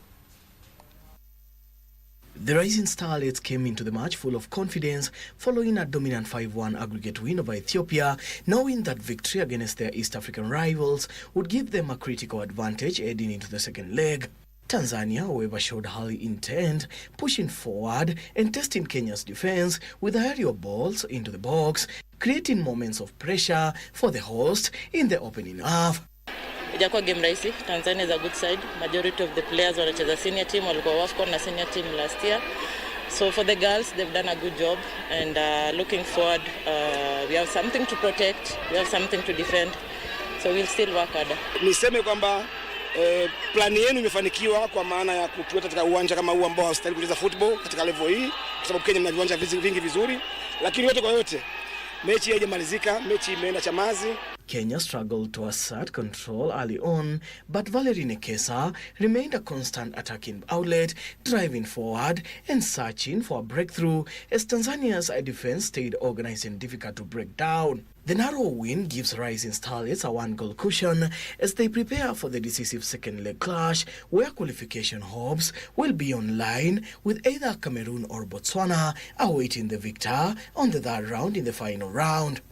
Speaker 19: The rising starlets came into the match full of confidence following a dominant 5-1 aggregate win over Ethiopia, knowing that victory against their East African rivals would give them a critical advantage heading into the second leg. Tanzania, however, showed high intent, pushing forward and testing Kenya's defense with aerial balls into the box, creating moments of pressure for the host in the opening half.
Speaker 20: Ijakuwa game rahisi. Tanzania is a good side. Majority of the players wanacheza senior team, walikuwa WAFCON na senior team last year. So for the girls, they've done a good job, and looking forward, we have something to protect, we have something to defend, so we'll still work harder.
Speaker 21: Niseme kwamba plani yenu imefanikiwa kwa maana ya kutuweka katika uwanja kama huu ambao haustahili kucheza football katika level hii, kwa sababu Kenya mna viwanja vingi vizuri, lakini yote kwa yote mechi haijamalizika, mechi imeenda chamazi.
Speaker 19: Kenya struggled to assert control early on, but Valerie Nekesa remained a constant attacking outlet, driving forward and searching for a breakthrough as Tanzania's defense stayed organized and difficult to break down. The narrow win gives Rising Starlets a 1-goal cushion as they prepare for the decisive second leg clash, where qualification hopes will be online with either Cameroon or Botswana awaiting the victor on the third round in the final round.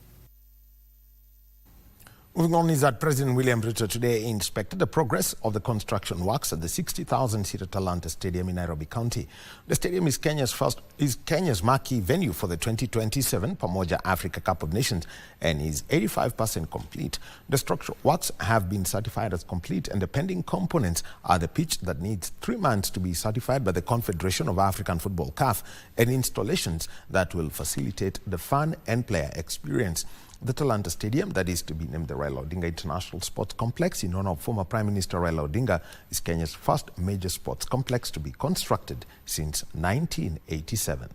Speaker 18: Moving on is that President William Ruto today inspected the progress of the construction works at the 60,000-seater Talanta Stadium in Nairobi County. The stadium is Kenya's marquee venue for the 2027 Pamoja Africa Cup of Nations and is 85% complete. The structural works have been certified as complete, and the pending components are the pitch that needs 3 months to be certified by the Confederation of African Football (CAF) and installations that will facilitate the fan and player experience. The Talanta Stadium, that is to be named the Raila Odinga International Sports Complex in honor of former Prime Minister Raila Odinga, is Kenya's first major sports complex to be constructed since 1987.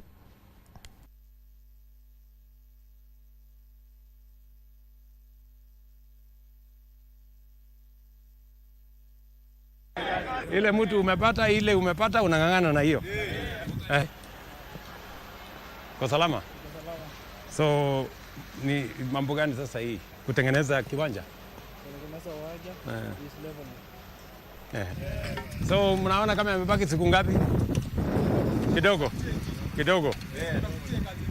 Speaker 23: Ile mtu umepata unang'ang'ana na hiyo. Kwa salama? So ni mambo gani sasa hii? Kutengeneza kiwanja?
Speaker 8: Kutengeneza uwanja is level.
Speaker 23: So mnaona kama yamebaki siku ngapi? Kidogo.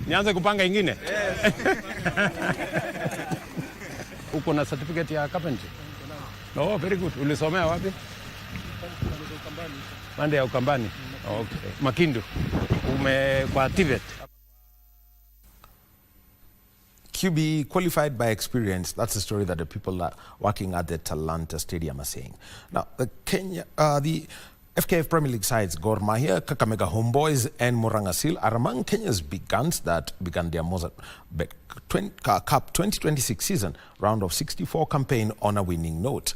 Speaker 23: Nianze kupanga ingine? Uko na certificate ya carpentry? Oh, very good. Ulisomea wapi? Mande ya Ukambani. Okay. Makindu. Kwa TVET.
Speaker 18: QB qualified by experience. That's the story that the people working at the Talanta Stadium are saying. Now, the FKF Premier League sides Gor Mahia, Kakamega Homeboys and Morangasil are among Kenya's big guns that began their Mozambique Cup 2026 season round of 64 campaign on a winning note.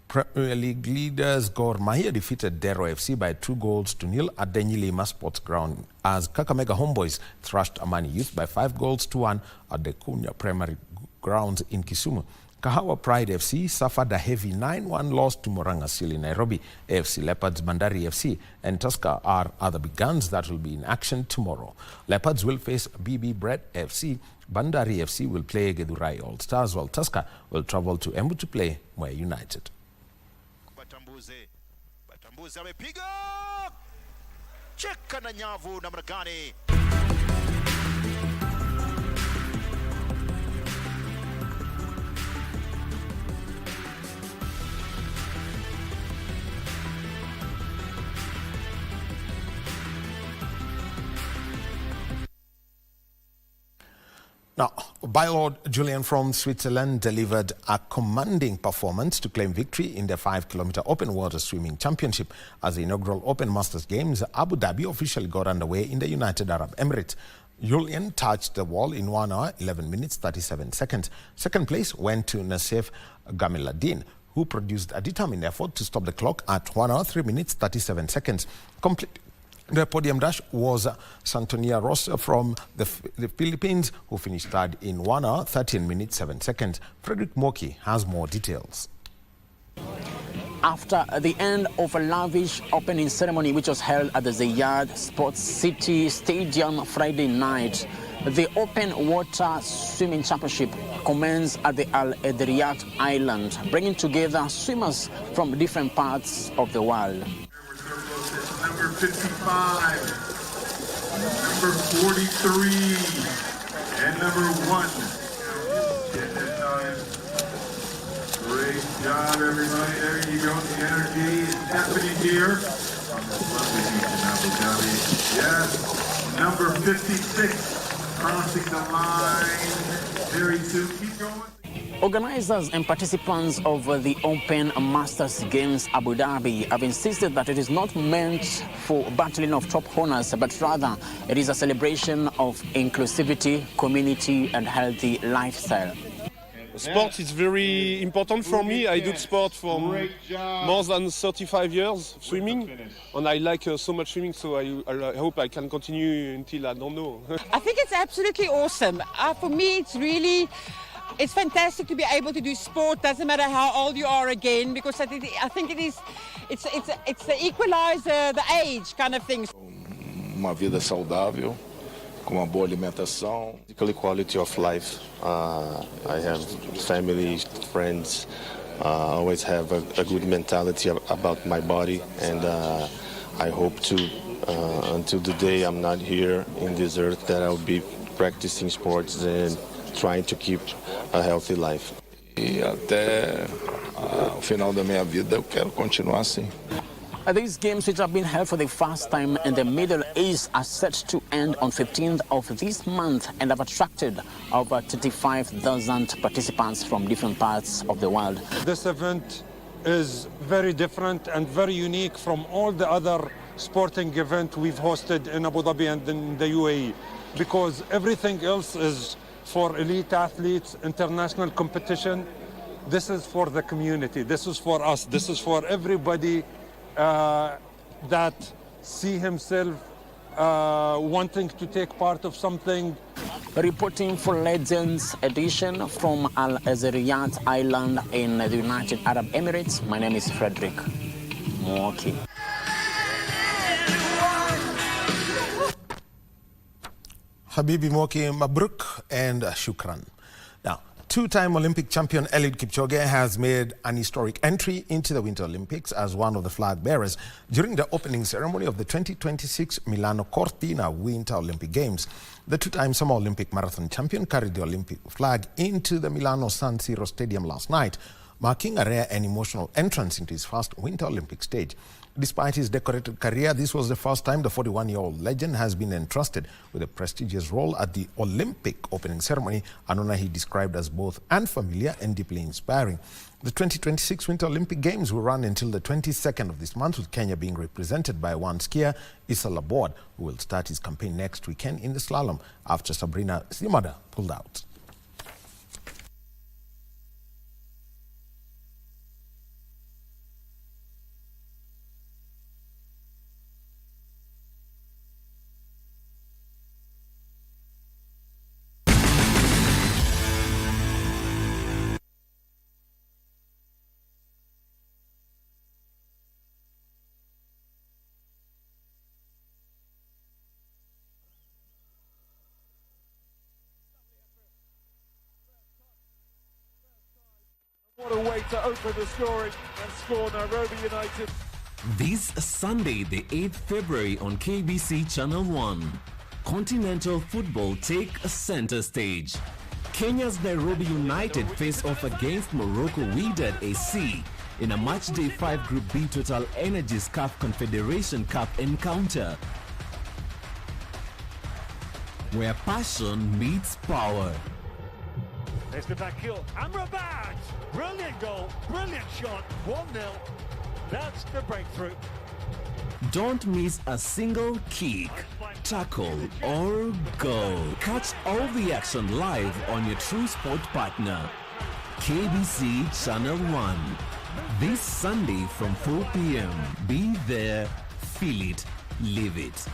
Speaker 18: Premier League leaders Gor Mahia defeated Dero FC by 2-0 at the Nyilima Sports Ground as Kakamega Homeboys thrashed Amani Youth by 5-1 at the Kunya Primary Grounds in Kisumu. Kahawa Pride FC suffered a heavy 9-1 loss to Morangasil in Nairobi. AFC Leopards, Bandari FC and Tusker are other big guns that will be in action tomorrow. Leopards will face BB Brett FC. Bandari FC will play Gedurai All Stars, while Tusker will travel to Embu to play Mwea United.
Speaker 1: Batambuze amepiga cheka na nyavu namna gani?
Speaker 18: Now, Bylord Julian from Switzerland delivered a commanding performance to claim victory in the 5-kilometer open water swimming championship as the inaugural Open Masters Games Abu Dhabi officially got underway in the United Arab Emirates. Julian touched the wall in 1 hour, 11 minutes, 37 seconds. Second place went to Nassef Gamiladin, who produced a determined effort to stop the clock at 1 hour, 3 minutes, 37 seconds. The podium dash was Santonia Ross from the Philippines, who finished third in 1 hour, 13 minutes, 7 seconds. Frederick Moki has more details.
Speaker 3: After the end of a lavish opening ceremony which was held at the Zayed Sports City Stadium Friday night, the Open Water Swimming Championship commenced at the Al Edriyat Island, bringing together swimmers from different parts of the world.
Speaker 22: Number 55, number 43, and number 1. Get that time. Great job, everybody. There you go. The energy is happening here on this lovely beach in Abu Dhabi. Yes, number 56 crossing the line very soon. Keep going.
Speaker 3: Organizers and participants of the Open Masters Games Abu Dhabi have insisted that it is not meant for battling of top honors, but rather it is a celebration of inclusivity, community and healthy lifestyle.
Speaker 24: Sport is very important for me. I do sport for more than 35 years, swimming, and I like so much swimming, so I hope I can continue until I don't know.
Speaker 25: I think it's absolutely awesome. For me, it's fantastic to be able to do sport. Doesn't matter how old you are again, because I think it's the equalizer, the age kind of thing.
Speaker 26: Uma vida saudável, com uma boa alimentação. Quality of life. I have family, friends. Always have a good mentality about my body, and I hope to until the day I'm not here in this earth that I'll be practicing sports and trying to keep a healthy life. E até o final da minha vida eu quero continuar assim.
Speaker 3: These games, which have been held for the first time in the Middle East, are set to end on 15th of this month and have attracted over 35,000 participants from different parts of the world.
Speaker 27: This event is very different and very unique from all the other sporting events we've hosted in Abu Dhabi and in the UAE, because everything else is for elite athletes, international competition. This is for the community. This is for us. This is for everybody that see himself wanting to take part of something.
Speaker 3: Reporting for Legends edition from Al Azriyat Island in the United Arab Emirates, my name is Frederick
Speaker 18: Habibi Moki, Mabruk and Shukran. Now, two-time Olympic champion Eliud Kipchoge has made an historic entry into the Winter Olympics as one of the flag bearers during the opening ceremony of the 2026 Milano Cortina Winter Olympic Games. The two-time Summer Olympic marathon champion carried the Olympic flag into the Milano San Siro Stadium last night, marking a rare and emotional entrance into his first Winter Olympic stage. Despite his decorated career, this was the first time the 41-year-old legend has been entrusted with a prestigious role at the Olympic opening ceremony, an honor he described as both unfamiliar and deeply inspiring. The 2026 Winter Olympic Games will run until the 22nd of this month, with Kenya being represented by one skier, Issa Laborde, who will start his campaign next weekend in the slalom after Sabrina Simada pulled out.
Speaker 16: What a way to open the scoring and score Nairobi United.
Speaker 17: This Sunday, the 8th February on KBC Channel 1, Continental football take a center stage. Kenya's Nairobi United face off against Morocco Wydad AC in a matchday 5 Group B Total Energies CAF Confederation Cup encounter, where passion meets power.
Speaker 16: There's the back heel. Amrabat! Brilliant goal, brilliant shot. 1-0. That's the breakthrough.
Speaker 17: Don't miss a single kick, tackle, or goal. Catch all the action live on your true sport partner, KBC Channel 1. This Sunday from 4 p.m. Be there, feel it, live it.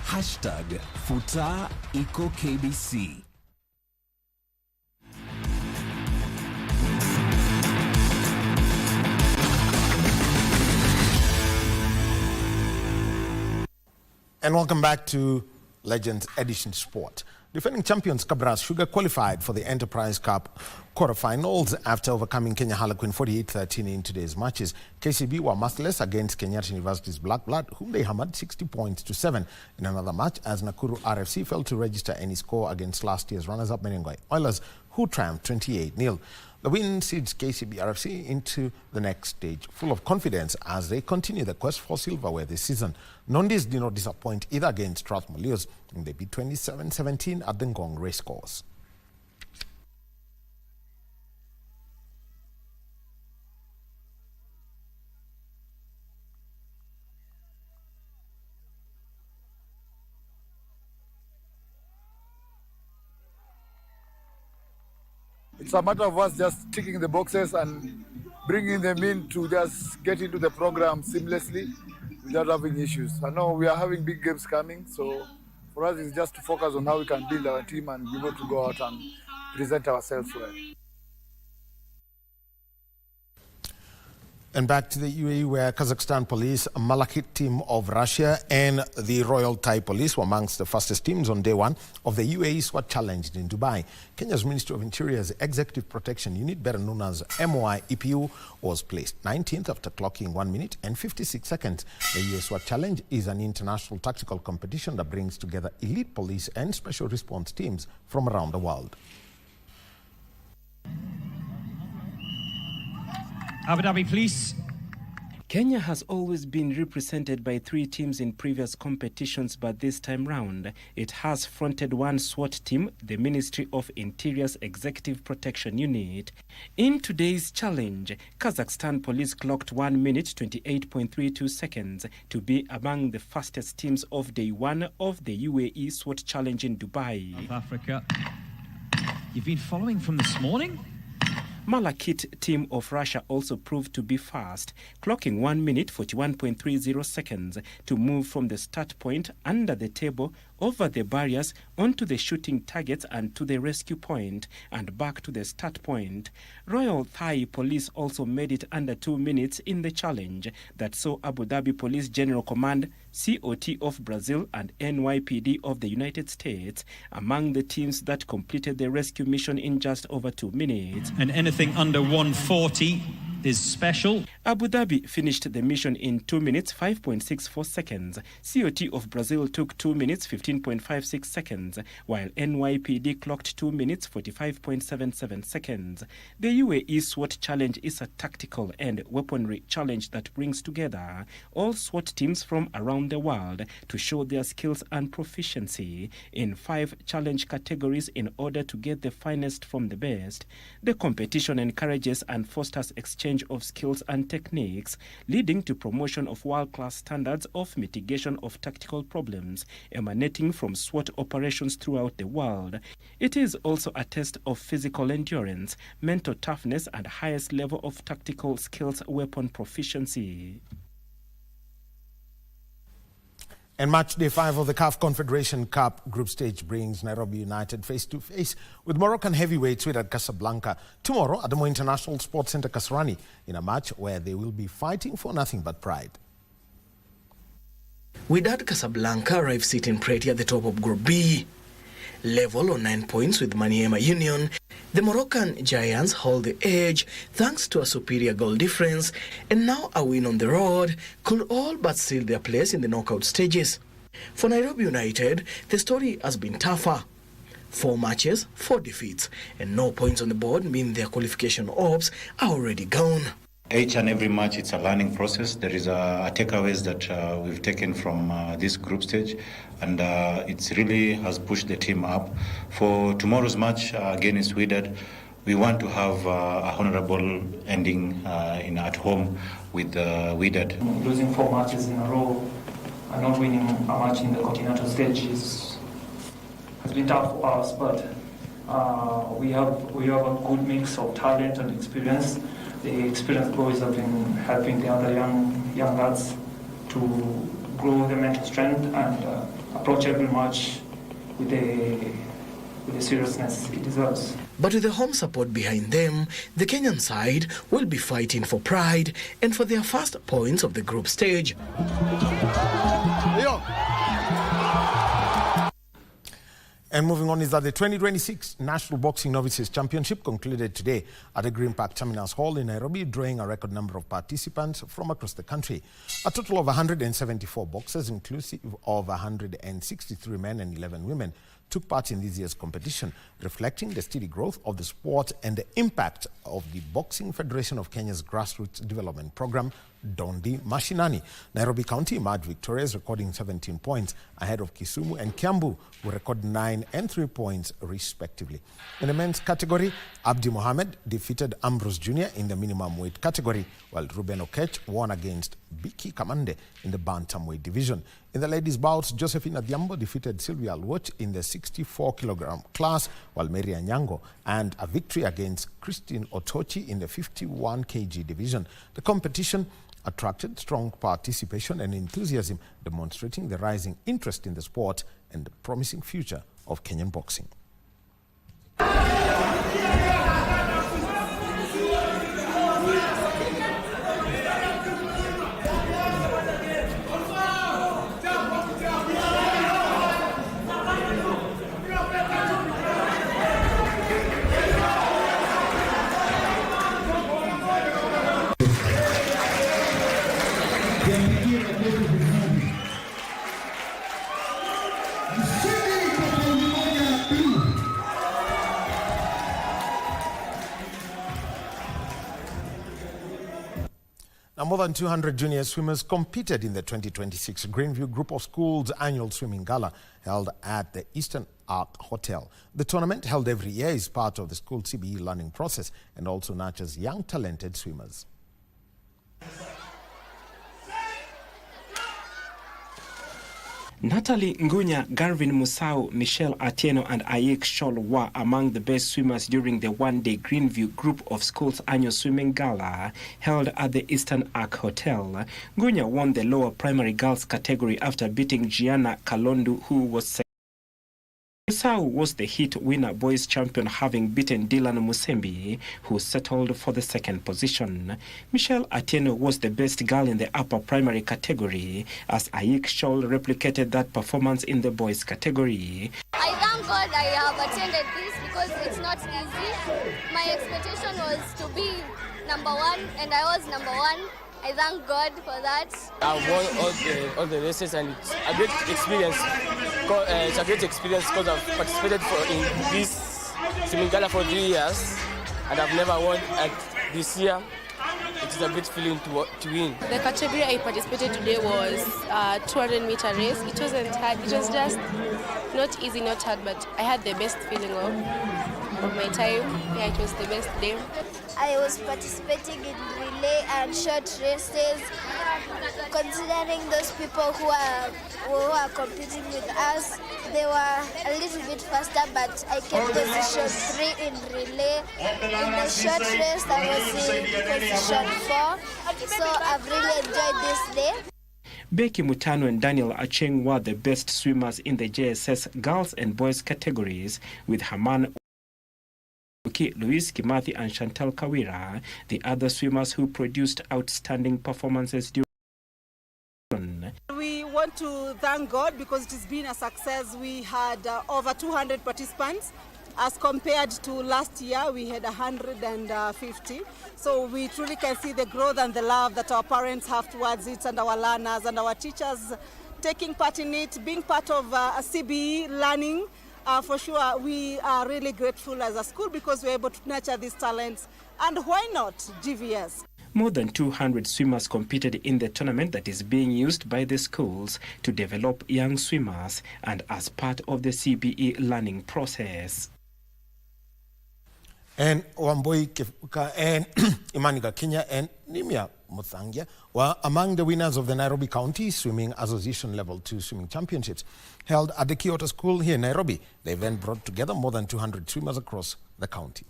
Speaker 17: Hashtag Futa Eco KBC.
Speaker 18: And welcome back to Legends Edition Sport. Defending champions Kabras Sugar qualified for the Enterprise Cup quarterfinals after overcoming Kenya Harlequin 48-13 in today's matches. KCB were matchless against Kenyatta University's Black Blood, whom they hammered 60 points to 7 in another match, as Nakuru RFC failed to register any score against last year's runners-up Menengai Oilers, who triumphed 28-0. The win seeds KCB RFC into the next stage, full of confidence as they continue the quest for silverware this season. Nondis did not disappoint either against Strathmore Leos, and they beat 27-17 at the Ngong Racecourse.
Speaker 2: It's a matter of us just ticking the boxes and bringing them in to just get into the program seamlessly without having issues. I know we are having big games coming, so for us it's just to focus on how we can build our team and be able to go out and present ourselves well.
Speaker 18: And back to the UAE, where Kazakhstan police, a Malakit team of Russia, and the Royal Thai Police were amongst the fastest teams on day one of the UAE SWAT Challenge in Dubai. Kenya's Ministry of Interior's Executive Protection Unit, better known as MOI EPU, was placed 19th after clocking 1 minute and 56 seconds. The UAE SWAT Challenge is an international tactical competition that brings together elite police and special response teams from around the world.
Speaker 4: Abu Dhabi Police.
Speaker 7: Kenya has always been represented by 3 teams in previous competitions, but this time round, it has fronted one SWAT team, the Ministry of Interior's Executive Protection Unit. In today's challenge, Kazakhstan police clocked 1 minute 28.32 seconds to be among the fastest teams of day one of the UAE SWAT Challenge in Dubai.
Speaker 4: South Africa. You've been following from this morning?
Speaker 7: Malakit team of Russia also proved to be fast, clocking 1 minute 41.30 seconds to move from the start point under the table over the barriers, onto the shooting targets and to the rescue point, and back to the start point. Royal Thai Police also made it under 2 minutes in the challenge that saw Abu Dhabi Police General Command, COT of Brazil and NYPD of the United States among the teams that completed the rescue mission in just over 2 minutes.
Speaker 5: And anything under 140 is special.
Speaker 7: Abu Dhabi finished the mission in 2 minutes 5.64 seconds. COT of Brazil took 2 minutes 15.56 seconds, while NYPD clocked 2 minutes 45.77 seconds. The UAE SWAT challenge is a tactical and weaponry challenge that brings together all SWAT teams from around the world to show their skills and proficiency in 5 challenge categories in order to get the finest from the best. The competition encourages and fosters exchange of skills and techniques, leading to promotion of world-class standards of mitigation of tactical problems emanating from SWAT operations throughout the world. It is also a test of physical endurance, mental toughness, and highest level of tactical skills weapon proficiency.
Speaker 18: And match day 5 of the CAF Confederation Cup group stage brings Nairobi United face-to-face with Moroccan heavyweights at Casablanca tomorrow at the Mo International Sports Centre Kasarani in a match where they will be fighting for nothing but pride.
Speaker 19: Wydad Casablanca arrived sitting pretty at the top of Group B. Level on 9 points with Maniema Union, the Moroccan Giants hold the edge thanks to a superior goal difference, and now a win on the road could all but seal their place in the knockout stages. For Nairobi United, the story has been tougher. 4 matches, 4 defeats, and no points on the board mean their qualification hopes are already gone.
Speaker 9: Each and every match, it's a learning process. There is a takeaways that we've taken from this group stage, and it really has pushed the team up. For tomorrow's match against Wydad, we want to have a honorable ending at home with Wydad.
Speaker 10: Losing 4 matches in a row and not winning a match in the Continental stage has been tough for us, but we have a good mix of talent and experience. The experienced boys have been helping the other young lads to grow their mental strength and approach every match with the seriousness it deserves.
Speaker 19: But with the home support behind them, the Kenyan side will be fighting for pride and for their first points of the group stage.
Speaker 18: And moving on is that the 2026 National Boxing Novices Championship concluded today at the Green Park Terminus Hall in Nairobi, drawing a record number of participants from across the country. A total of 174 boxers, inclusive of 163 men and 11 women, took part in this year's competition, reflecting the steady growth of the sport and the impact of the Boxing Federation of Kenya's grassroots development program, Dondi Mashinani. Nairobi County emerged victorious, recording 17 points ahead of Kisumu and Kiamu, who recorded 9 and 3 points respectively. In the men's category, Abdi Mohamed defeated Ambrose Jr. in the minimum weight category, while Ruben Okech won against Biki Kamande in the bantamweight division. In the ladies' bouts, Josephine Adhiambo defeated Sylvia Alwoch in the 64-kilogram class, while Mary Anyango and a victory against Christine Otochi in the 51 kg division. The competition attracted strong participation and enthusiasm, demonstrating the rising interest in the sport and the promising future of Kenyan boxing. Now, more than 200 junior swimmers competed in the 2026 Greenview Group of Schools annual swimming gala held at the Eastern Arc Hotel. The tournament, held every year, is part of the school CBE learning process and also nurtures young talented swimmers.
Speaker 7: Natalie Ngunya, Garvin Musau, Michelle Atieno and Ayek Shol were among the best swimmers during the one-day Greenview Group of Schools annual swimming gala held at the Eastern Arc Hotel. Ngunya won the lower primary girls category after beating Gianna Kalondu, who was second. Esau was the heat winner boys champion, having beaten Dylan Musembi, who settled for the second position. Michelle Atieno was the best girl in the upper primary category, as Ayik Shawl replicated that performance in the boys category.
Speaker 6: I thank God I have attended this because it's not easy. My expectation was to be number one, and I was number one. I thank God for that.
Speaker 11: I've won all the races, and it's a great experience. It's a great experience because I've participated in this swimming gala for 3 years, and I've never won. And this year, it is a great feeling to win.
Speaker 12: The category I participated today was 200-meter race. It wasn't hard. It was just not easy, not hard, but I had the best feeling of my time. Yeah, it was the best day.
Speaker 6: I was participating in relay and short races. Considering those people who are competing with us, they were a little bit faster, but I came position 3 in relay. In the short race, I was in position 4. So I've really enjoyed this day.
Speaker 7: Becky Mutano and Daniel Acheng were the best swimmers in the JSS girls and boys categories, with Haman Louis Kimathi and Chantal Kawira, the other swimmers who produced outstanding performances during.
Speaker 13: We want to thank God because it has been a success. We had over 200 participants as compared to last year. We had 150. So we truly can see the growth and the love that our parents have towards it, and our learners and our teachers taking part in it, being part of a CBE learning. For sure, we are really grateful as a school because we're able to nurture these talents. And why not GVS?
Speaker 7: More than 200 swimmers competed in the tournament that is being used by the schools to develop young swimmers and as part of the CBE learning process.
Speaker 18: And Wamboi Kifuka and Imani Gakinya and Nimia Muthangia were among the winners of the Nairobi County Swimming Association Level 2 Swimming Championships held at the Kyoto School here in Nairobi. The event brought together more than 200 swimmers across the county.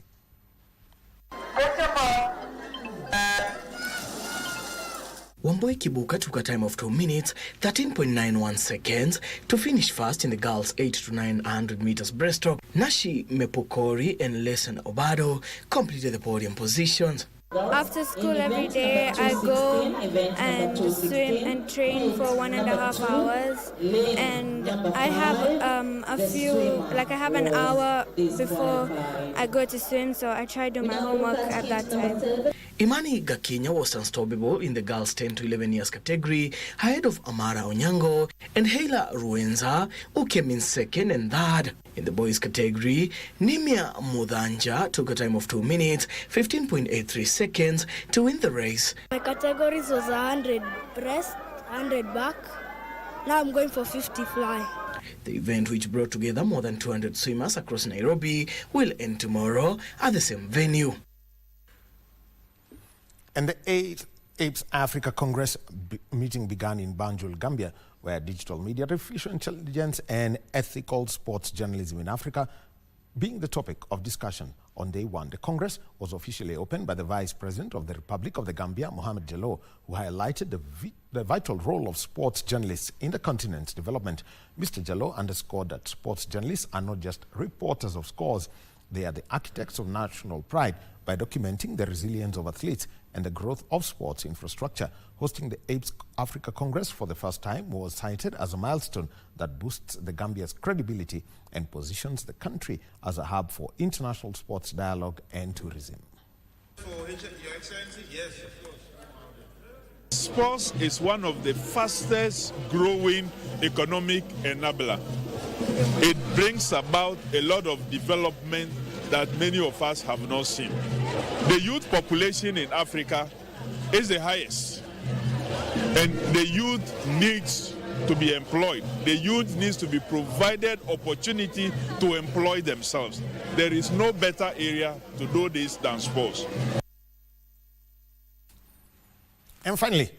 Speaker 19: Wamboi Kibuka took a time of 2 minutes, 13.91 seconds to finish first in the girls' 8 to 900 meters breaststroke. Nashi Mepokori and Lesen Obado completed the podium positions.
Speaker 14: After school every day, I go and swim and train for 1.5 hours, and I have I have an hour before I go to swim, so I try to do my homework at that time.
Speaker 19: Imani Gakinya was unstoppable in the girls 10 to 11 years category, ahead of Amara Onyango and Heila Ruenza, who came in second and third. In the boys category, Nimia Mudanja took a time of 2 minutes, 15.83 seconds to win the race.
Speaker 14: My categories was 100 breast, 100 back. Now I'm going for 50 fly.
Speaker 19: The event, which brought together more than 200 swimmers across Nairobi, will end tomorrow at the same venue.
Speaker 18: And the 8th APES Africa Congress meeting began in Banjul, Gambia, where digital media, artificial intelligence and ethical sports journalism in Africa being the topic of discussion on day one. The Congress was officially opened by the Vice President of the Republic of the Gambia, Mohamed Jallow, who highlighted the vital role of sports journalists in the continent's development. Mr. Jallow underscored that sports journalists are not just reporters of scores, they are the architects of national pride by documenting the resilience of athletes and the growth of sports infrastructure. Hosting the APES Africa Congress for the first time was cited as a milestone that boosts the Gambia's credibility and positions the country as a hub for international sports dialogue and tourism.
Speaker 15: Your Excellency, yes, of course. Sports is one of the fastest growing economic enabler. It brings about a lot of development that many of us have not seen. The youth population in Africa is the highest, and the youth needs to be employed. The youth needs to be provided opportunity to employ themselves. There is no better area to do this than sports.
Speaker 18: And finally,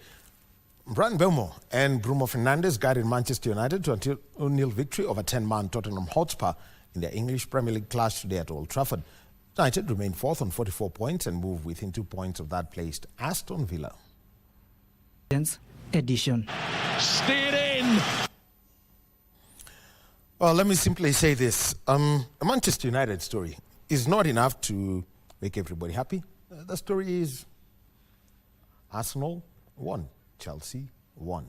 Speaker 18: Brian Belmore and Bruno Fernandes guided Manchester United to a 2-0 victory over 10-man Tottenham Hotspur in their English Premier League clash today at Old Trafford. United remain fourth on 44 points and move within 2 points of that placed Aston Villa.
Speaker 20: Edition.
Speaker 18: Steered in. Well, let me simply say this. A Manchester United story is not enough to make everybody happy. The story is Arsenal won, Chelsea won.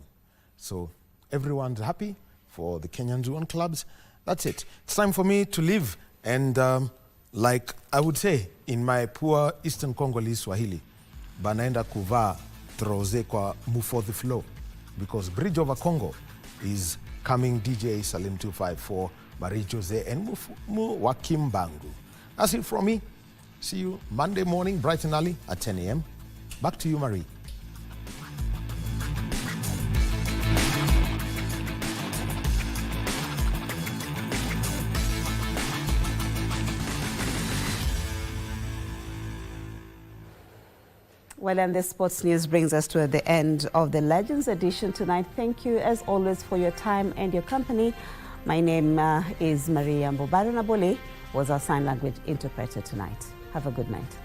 Speaker 18: So everyone's happy for the Kenyans who won clubs. That's it. It's time for me to leave. And like I would say in my poor Eastern Congolese Swahili, banaenda kuvaa troze kwa move for the flow, because Bridge over Congo is coming. DJ Salim 254, Marie Jose and Mufu Wakimbangu. That's it from me. See you Monday morning, bright and early at 10 a.m. Back to you, Marie.
Speaker 1: Well, and the sports news brings us to the end of the Legends edition tonight. Thank you, as always, for your time and your company. My name is Maria Mbobaro Nabole, was our sign language interpreter tonight. Have a good night.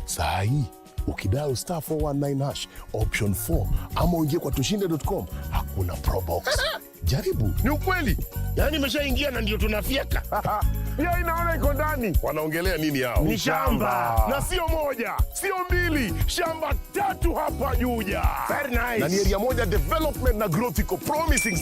Speaker 8: Saa hii ukidial star 419 hash option 4 ama uingie kwa tushinde.com, hakuna probox. Jaribu.
Speaker 20: Ni ukweli. Yaani nimeshaingia na ndio tunafyeka.
Speaker 8: Ya inaona iko ndani. Wanaongelea nini hao?
Speaker 20: Ni shamba. Na sio moja, sio mbili, shamba 3 hapa Juja.
Speaker 8: Very nice. Na ni area moja development na growth iko promising.